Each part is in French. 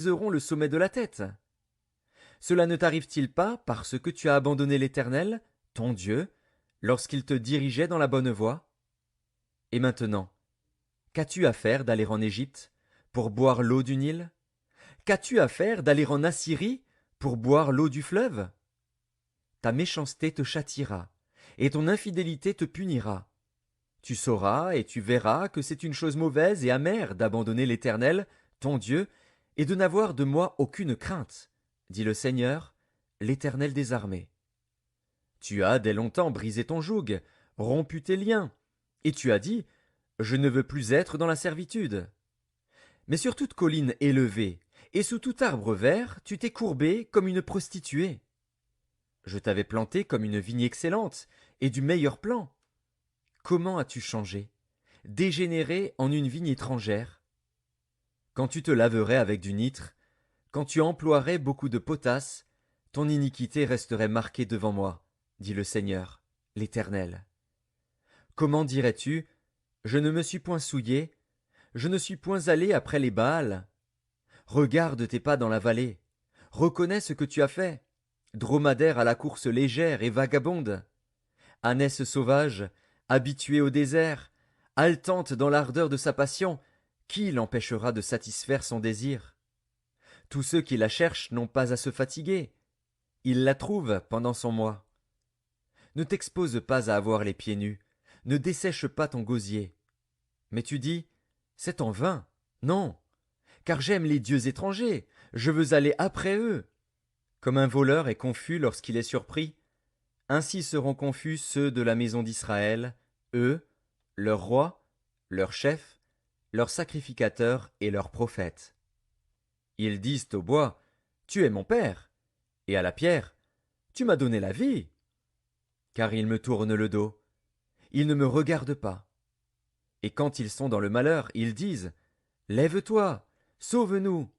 briseront le sommet de la tête. Cela ne t'arrive-t-il pas parce que tu as abandonné l'Éternel, ton Dieu, lorsqu'il te dirigeait dans la bonne voie? Et maintenant, qu'as-tu à faire d'aller en Égypte pour boire l'eau du Nil? Qu'as-tu à faire d'aller en Assyrie pour boire l'eau du fleuve? Ta méchanceté te châtiera, et ton infidélité te punira. Tu sauras et tu verras que c'est une chose mauvaise et amère d'abandonner l'Éternel, ton Dieu, et de n'avoir de moi aucune crainte, dit le Seigneur, l'Éternel des armées. Tu as dès longtemps brisé ton joug, rompu tes liens, et tu as dit, je ne veux plus être dans la servitude. Mais sur toute colline élevée, et sous tout arbre vert, tu t'es courbé comme une prostituée. Je t'avais planté comme une vigne excellente, et du meilleur plan. Comment as-tu changé, dégénéré en une vigne étrangère? Quand tu te laverais avec du nitre, quand tu emploierais beaucoup de potasse, ton iniquité resterait marquée devant moi, dit le Seigneur, l'Éternel. Comment dirais-tu, je ne me suis point souillé, je ne suis point allé après les Baals? Regarde tes pas dans la vallée, reconnais ce que tu as fait, dromadaire à la course légère et vagabonde, ânesse sauvage, habituée au désert, haletante dans l'ardeur de sa passion, qui l'empêchera de satisfaire son désir? Tous ceux qui la cherchent n'ont pas à se fatiguer, ils la trouvent pendant son mois. Ne t'expose pas à avoir les pieds nus, ne dessèche pas ton gosier. Mais tu dis, c'est en vain. Non, car j'aime les dieux étrangers, je veux aller après eux. Comme un voleur est confus lorsqu'il est surpris, ainsi seront confus ceux de la maison d'Israël, eux, leur roi, leur chef, leurs sacrificateurs et leurs prophètes. Ils disent au bois, tu es mon père, et à la pierre, tu m'as donné la vie. Car ils me tournent le dos, ils ne me regardent pas. Et quand ils sont dans le malheur, ils disent, lève-toi, sauve-nous.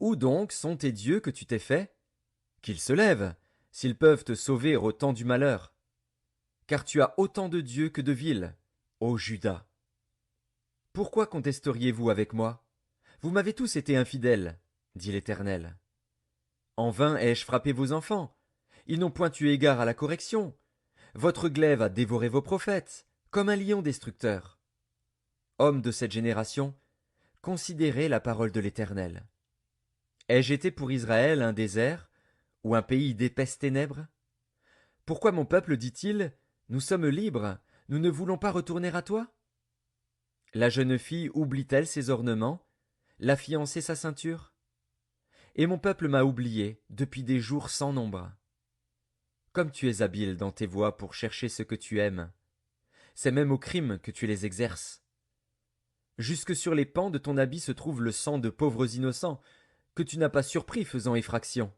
Où donc sont tes dieux que tu t'es fait? Qu'ils se lèvent, s'ils peuvent te sauver au temps du malheur. Car tu as autant de dieux que de villes, ô Juda. Pourquoi contesteriez-vous avec moi? Vous m'avez tous été infidèles, dit l'Éternel. En vain ai-je frappé vos enfants. Ils n'ont point eu égard à la correction. Votre glaive a dévoré vos prophètes, comme un lion destructeur. Hommes de cette génération, considérez la parole de l'Éternel. Ai-je été pour Israël un désert, ou un pays d'épaisses ténèbres? Pourquoi mon peuple dit-il, nous sommes libres, nous ne voulons pas retourner à toi? La jeune fille oublie-t-elle ses ornements, la fiancée sa ceinture? Et mon peuple m'a oublié depuis des jours sans nombre. Comme tu es habile dans tes voies pour chercher ce que tu aimes, c'est même au crime que tu les exerces. Jusque sur les pans de ton habit se trouve le sang de pauvres innocents, que tu n'as pas surpris faisant effraction.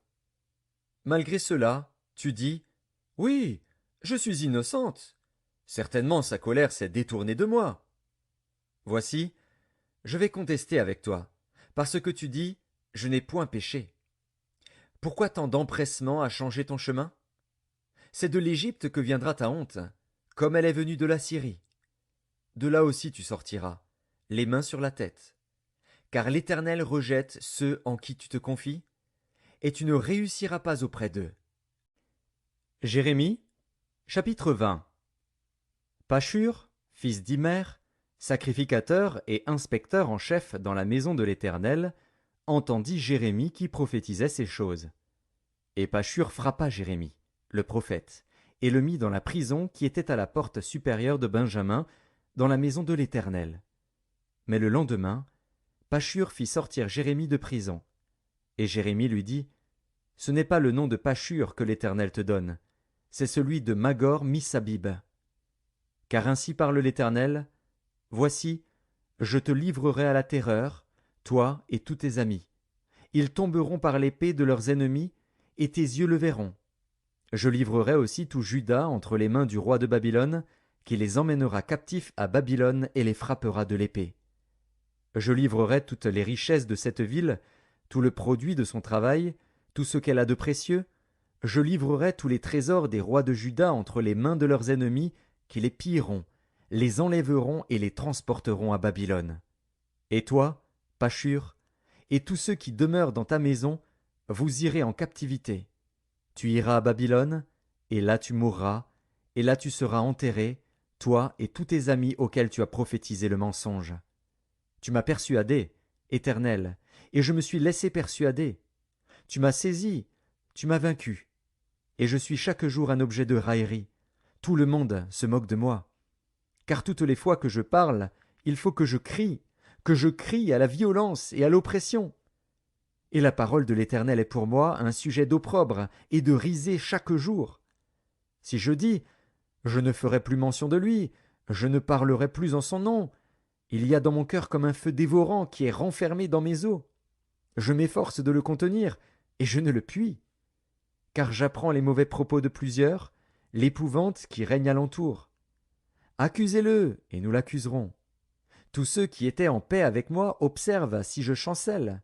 Malgré cela, tu dis, oui, je suis innocente. Certainement sa colère s'est détournée de moi. Voici, je vais contester avec toi, parce que tu dis, je n'ai point péché. Pourquoi tant d'empressement à changer ton chemin? C'est de l'Égypte que viendra ta honte, comme elle est venue de la Syrie. De là aussi tu sortiras, les mains sur la tête. Car l'Éternel rejette ceux en qui tu te confies, et tu ne réussiras pas auprès d'eux. Jérémie, chapitre 20. Pashur, fils d'Imer, sacrificateur et inspecteur en chef dans la maison de l'Éternel, entendit Jérémie qui prophétisait ces choses. Et Pashur frappa Jérémie, le prophète, et le mit dans la prison qui était à la porte supérieure de Benjamin, dans la maison de l'Éternel. Mais le lendemain, Pashur fit sortir Jérémie de prison. Et Jérémie lui dit, ce n'est pas le nom de Pashur que l'Éternel te donne, c'est celui de Magor Missabib. Car ainsi parle l'Éternel, voici, je te livrerai à la terreur, toi et tous tes amis. Ils tomberont par l'épée de leurs ennemis, et tes yeux le verront. Je livrerai aussi tout Juda entre les mains du roi de Babylone, qui les emmènera captifs à Babylone et les frappera de l'épée. Je livrerai toutes les richesses de cette ville, tout le produit de son travail, tout ce qu'elle a de précieux. Je livrerai tous les trésors des rois de Juda entre les mains de leurs ennemis, qui les pilleront, les enlèveront et les transporteront à Babylone. Et toi, Pashur, et tous ceux qui demeurent dans ta maison, vous irez en captivité. Tu iras à Babylone, et là tu mourras, et là tu seras enterré, toi et tous tes amis auxquels tu as prophétisé le mensonge. Tu m'as persuadé, Éternel, et je me suis laissé persuader. Tu m'as saisi, tu m'as vaincu, et je suis chaque jour un objet de raillerie. Tout le monde se moque de moi. Car toutes les fois que je parle, il faut que je crie à la violence et à l'oppression. Et la parole de l'Éternel est pour moi un sujet d'opprobre et de risée chaque jour. Si je dis, je ne ferai plus mention de lui, je ne parlerai plus en son nom, il y a dans mon cœur comme un feu dévorant qui est renfermé dans mes os. Je m'efforce de le contenir, et je ne le puis. Car j'apprends les mauvais propos de plusieurs, l'épouvante qui règne alentour. Accusez-le, et nous l'accuserons. Tous ceux qui étaient en paix avec moi observent si je chancelle.